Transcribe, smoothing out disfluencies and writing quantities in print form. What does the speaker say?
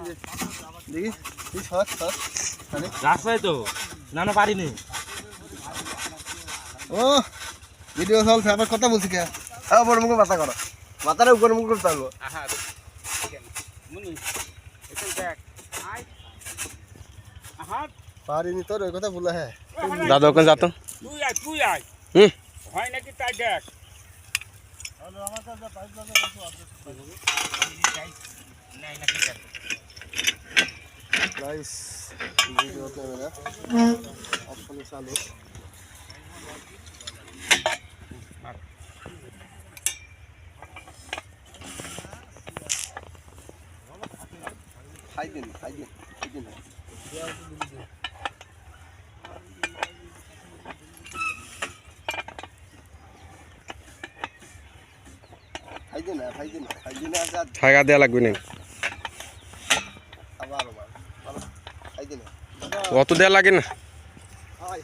দেখি তুই সর সর রাস্তায় তো না না পারিনি ও ভিডিও চলছে আবার কথা বলছি কে বড় মুখে মাথা করো মাথার উপরে মুখ করতে পারবো পারিনি তোর ওই কথা বলা হ্যাঁ দাদা ওখানে যাতো তুই আয় হয় নাকি তাই দেখ गाइस वीडियो कैमरा ऑप्शन चालू हाई दिन টাকা দেয়া লাগবে না অত দেয়া লাগে না हाल